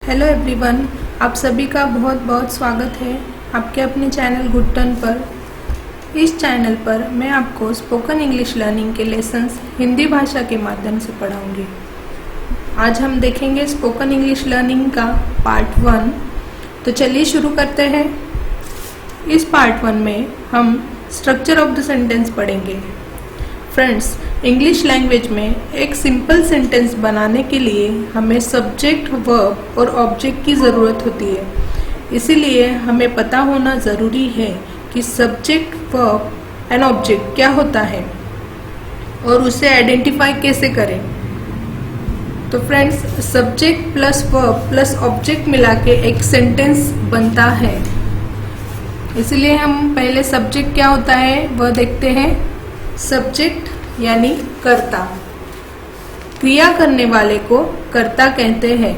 Hello everyone, आप सभी का बहुत बहुत स्वागत है आपके अपने चैनल गुड टर्न पर। इस चैनल पर मैं आपको स्पोकन इंग्लिश लर्निंग के लेसन्स हिंदी भाषा के माध्यम से पढ़ाऊंगी। आज हम देखेंगे स्पोकन इंग्लिश लर्निंग का पार्ट 1। तो चलिए शुरू करते हैं। इस पार्ट 1 में हम स्ट्रक्चर ऑफ द सेंटेंस पढ़ेंगे। फ्रेंड्स, इंग्लिश लैंग्वेज में एक सिंपल सेंटेंस बनाने के लिए हमें सब्जेक्ट, वर्ब और ऑब्जेक्ट की ज़रूरत होती है। इसीलिए हमें पता होना ज़रूरी है कि सब्जेक्ट, वर्ब एंड ऑब्जेक्ट क्या होता है और उसे आइडेंटिफाई कैसे करें। तो friends, subject plus verb plus object मिला के एक सेंटेंस बनता है। इसीलिए हम पहले सब्जेक्ट क्या होता है वह देखते हैं। सब्जेक्ट यानी कर्ता, क्रिया करने वाले को कर्ता कहते हैं।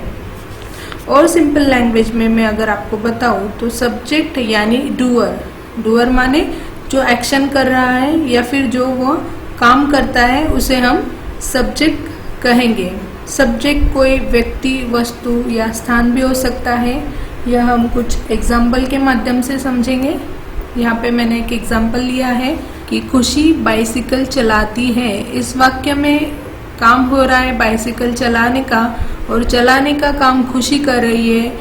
और सिंपल लैंग्वेज में मैं अगर आपको बताऊं तो सब्जेक्ट यानी डूअर। डूअर माने जो एक्शन कर रहा है या फिर जो वो काम करता है उसे हम सब्जेक्ट कहेंगे। सब्जेक्ट कोई व्यक्ति, वस्तु या स्थान भी हो सकता है। यह हम कुछ एग्जाम्पल के माध्यम से समझेंगे। यहाँ पे मैंने एक एग्जाम्पल लिया है कि खुशी बाइसिकल चलाती है। इस वाक्य में काम हो रहा है बाइसिकल चलाने का और चलाने का काम खुशी कर रही है,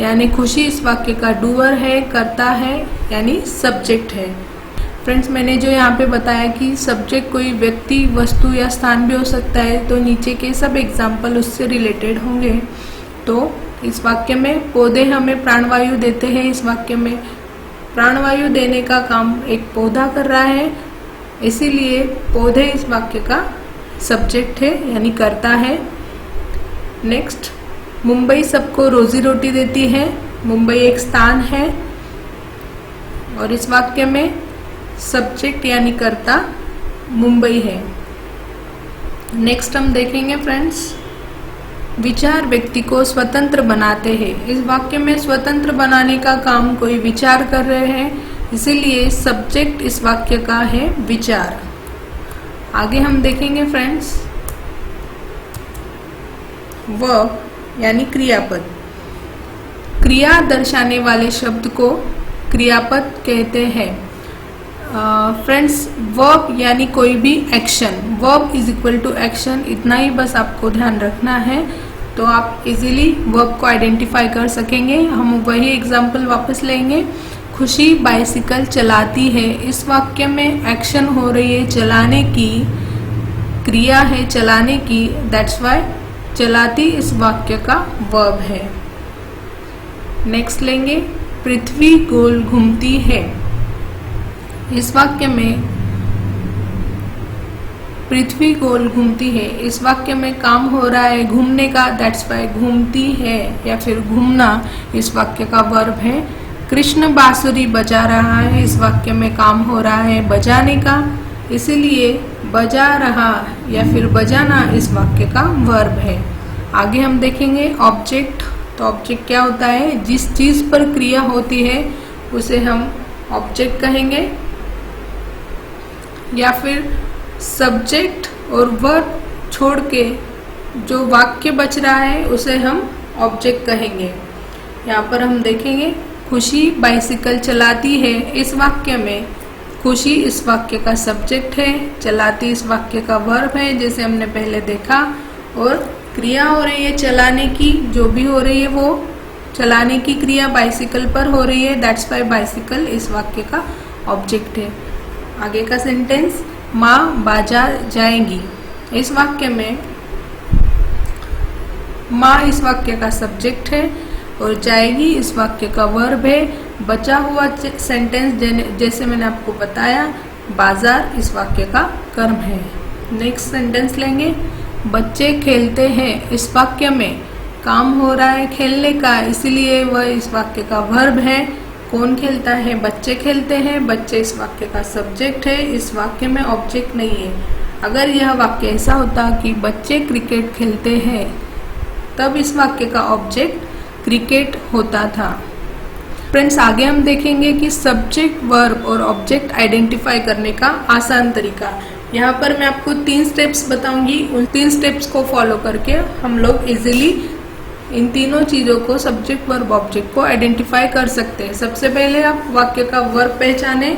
यानी खुशी इस वाक्य का डूअर है, करता है, यानी सब्जेक्ट है। फ्रेंड्स, मैंने जो यहाँ पे बताया कि सब्जेक्ट कोई व्यक्ति, वस्तु या स्थान भी हो सकता है, तो नीचे के सब एग्जाम्पल उससे रिलेटेड होंगे। तो इस वाक्य में पौधे हमें प्राणवायु देते हैं। इस वाक्य में प्राणवायु देने का काम एक पौधा कर रहा है, इसीलिए पौधे इस वाक्य का सब्जेक्ट है यानी कर्ता है। नेक्स्ट, मुंबई सबको रोजी रोटी देती है। मुंबई एक स्थान है और इस वाक्य में सब्जेक्ट यानी कर्ता मुंबई है। नेक्स्ट हम देखेंगे फ्रेंड्स, विचार व्यक्ति को स्वतंत्र बनाते हैं। इस वाक्य में स्वतंत्र बनाने का काम कोई विचार कर रहे हैं, इसीलिए सब्जेक्ट इस वाक्य का है विचार। आगे हम देखेंगे फ्रेंड्स, वर्ब यानी क्रियापद। क्रिया दर्शाने वाले शब्द को क्रियापद कहते हैं। फ्रेंड्स, वर्ब यानी कोई भी action, verb is equal to action, इतना ही बस आपको ध्यान रखना है, तो आप इजीली वर्ब को आइडेंटिफाई कर सकेंगे। हम वही एग्जाम्पल वापस लेंगे। खुशी बाइसिकल चलाती है। इस वाक्य में एक्शन हो रही है चलाने की, क्रिया है चलाने की, दैट्स वाई चलाती इस वाक्य का वर्ब है। नेक्स्ट लेंगे, पृथ्वी गोल घूमती है। इस वाक्य में पृथ्वी गोल घूमती है, इस वाक्य में काम हो रहा है घूमने का, दैट्स वाई घूमती है या फिर घूमना इस वाक्य का वर्ब है। कृष्ण बांसुरी बजा रहा है, इस वाक्य में काम हो रहा है बजाने का, इसीलिए बजा रहा या फिर बजाना इस वाक्य का वर्ब है। आगे हम देखेंगे ऑब्जेक्ट। तो ऑब्जेक्ट क्या होता है? जिस चीज पर क्रिया होती है उसे हम ऑब्जेक्ट कहेंगे, या फिर सब्जेक्ट और वर्ब छोड़ के जो वाक्य बच रहा है उसे हम ऑब्जेक्ट कहेंगे। यहाँ पर हम देखेंगे खुशी बाइसिकल चलाती है। इस वाक्य में खुशी इस वाक्य का सब्जेक्ट है, चलाती इस वाक्य का वर्ब है जैसे हमने पहले देखा, और क्रिया हो रही है चलाने की, जो भी हो रही है वो चलाने की क्रिया बाइसिकल पर हो रही है, दैट्स वाई बाइसिकल इस वाक्य का ऑब्जेक्ट है। आगे का सेंटेंस, माँ बाजार जाएंगी। इस वाक्य में माँ इस वाक्य का सब्जेक्ट है और जाएगी इस वाक्य का वर्ब है। बचा हुआ सेंटेंस जैसे मैंने आपको बताया, बाजार इस वाक्य का कर्म है। नेक्स्ट सेंटेंस लेंगे, बच्चे खेलते हैं। इस वाक्य में काम हो रहा है खेलने का, इसीलिए वह इस वाक्य का वर्ब है। कौन खेलता है? बच्चे खेलते हैं। बच्चे इस वाक्य का सब्जेक्ट है, इस वाक्य में ऑब्जेक्ट नहीं है। अगर यह वाक्य ऐसा होता कि बच्चे क्रिकेट खेलते हैं, तब इस वाक्य का ऑब्जेक्ट क्रिकेट होता था। फ्रेंड्स, आगे हम देखेंगे कि सब्जेक्ट, वर्ब और ऑब्जेक्ट आइडेंटिफाई करने का आसान तरीका। यहाँ पर मैं आपको 3 स्टेप्स बताऊंगी। उन 3 स्टेप्स को फॉलो करके हम लोग इजीली इन तीनों चीजों को सब्जेक्ट वर्ब ऑब्जेक्ट को आइडेंटिफाई कर सकते हैं। सबसे पहले आप वाक्य का वर्ब पहचाने।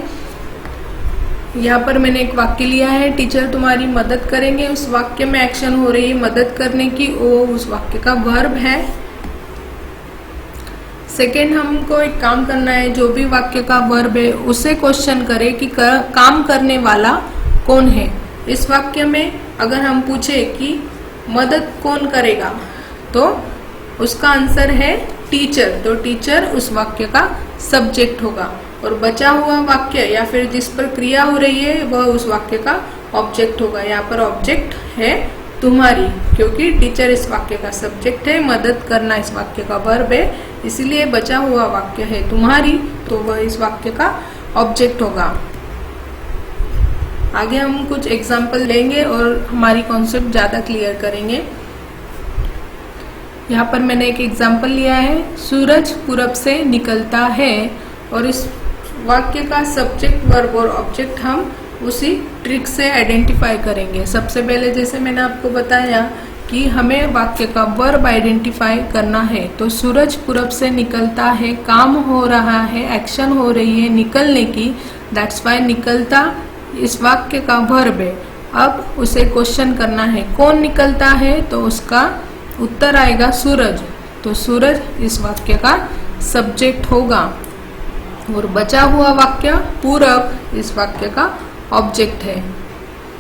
यहाँ पर मैंने एक वाक्य लिया है, टीचर तुम्हारी मदद करेंगे। उस वाक्य में एक्शन हो रही है मदद करने की, वो उस वाक्य का वर्ब है। सेकेंड, हमको एक काम करना है, जो भी वाक्य का वर्ब है उसे क्वेश्चन करे कि काम करने वाला कौन है। इस वाक्य में अगर हम पूछे कि मदद कौन करेगा तो उसका आंसर है टीचर, तो टीचर उस वाक्य का सब्जेक्ट होगा। और बचा हुआ वाक्य या फिर जिस पर क्रिया हो रही है वह उस वाक्य का ऑब्जेक्ट होगा। यहाँ पर ऑब्जेक्ट है तुम्हारी, क्योंकि टीचर इस वाक्य का सब्जेक्ट है, मदद करना इस वाक्य का वर्ब है, इसलिए बचा हुआ वाक्य है तुम्हारी, तो वह इस वाक्य का ऑब्जेक्ट होगा। आगे हम कुछ एग्जाम्पल लेंगे और हमारी कॉन्सेप्ट ज्यादा क्लियर करेंगे। यहाँ पर मैंने एक एग्जाम्पल लिया है, सूरज पूरब से निकलता है, और इस वाक्य का सब्जेक्ट वर्ब और ऑब्जेक्ट हम उसी ट्रिक से आइडेंटिफाई करेंगे। सबसे पहले जैसे मैंने आपको बताया कि हमें वाक्य का वर्ब आइडेंटिफाई करना है, तो सूरज पूरब से निकलता है, काम हो रहा है, एक्शन हो रही है निकलने की, दैट्स वाई निकलता इस वाक्य का वर्ब है। अब उसे क्वेश्चन करना है कौन निकलता है, तो उसका उत्तर आएगा सूरज, तो सूरज इस वाक्य का सब्जेक्ट होगा। और बचा हुआ वाक्य पूरब इस वाक्य का ऑब्जेक्ट है।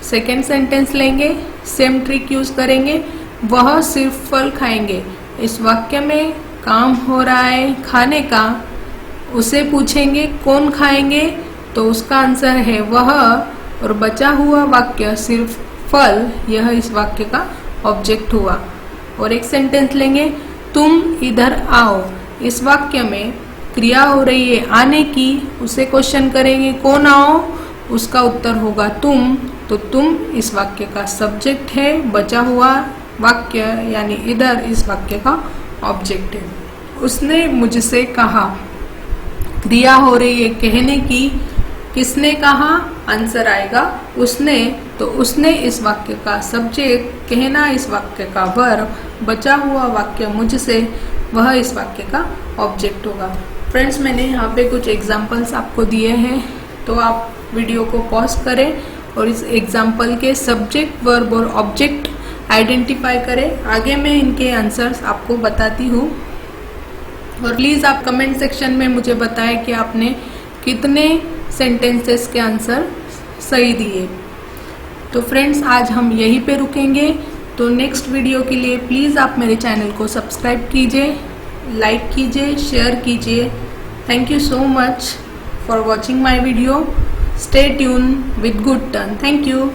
सेकेंड सेंटेंस लेंगे, सेम ट्रिक यूज करेंगे, वह सिर्फ फल खाएंगे। इस वाक्य में काम हो रहा है खाने का, उसे पूछेंगे कौन खाएंगे, तो उसका आंसर है वह, और बचा हुआ वाक्य सिर्फ फल, यह इस वाक्य का ऑब्जेक्ट हुआ। और एक सेंटेंस लेंगे, तुम इधर आओ। इस वाक्य में क्रिया हो रही है आने की, उसे क्वेश्चन करेंगे कौन आओ, उसका उत्तर होगा तुम, तो तुम इस वाक्य का सब्जेक्ट है, बचा हुआ वाक्य यानी इधर इस वाक्य का ऑब्जेक्ट है। उसने मुझसे कहा, क्रिया हो रही है कहने की, किसने कहा, आंसर आएगा उसने, तो उसने इस वाक्य का सब्जेक्ट, कहना इस वाक्य का वर्ब, बचा हुआ वाक्य मुझसे, वह इस वाक्य का ऑब्जेक्ट होगा। फ्रेंड्स, मैंने यहाँ पे कुछ एग्जाम्पल्स आपको दिए हैं, तो आप वीडियो को पॉज करें और इस एग्जाम्पल के सब्जेक्ट वर्ब और ऑब्जेक्ट आइडेंटिफाई करें। आगे मैं इनके आंसर्स आपको बताती हूँ, और प्लीज़ आप कमेंट सेक्शन में मुझे बताएं कि आपने कितने सेंटेंसेस के आंसर सही दिए। तो फ्रेंड्स, आज हम यहीं पे रुकेंगे, तो नेक्स्ट वीडियो के लिए प्लीज़ आप मेरे चैनल को सब्सक्राइब कीजिए, लाइक कीजिए, शेयर कीजिए। Thank you so much for watching my video. Stay tune with good turn. Thank you.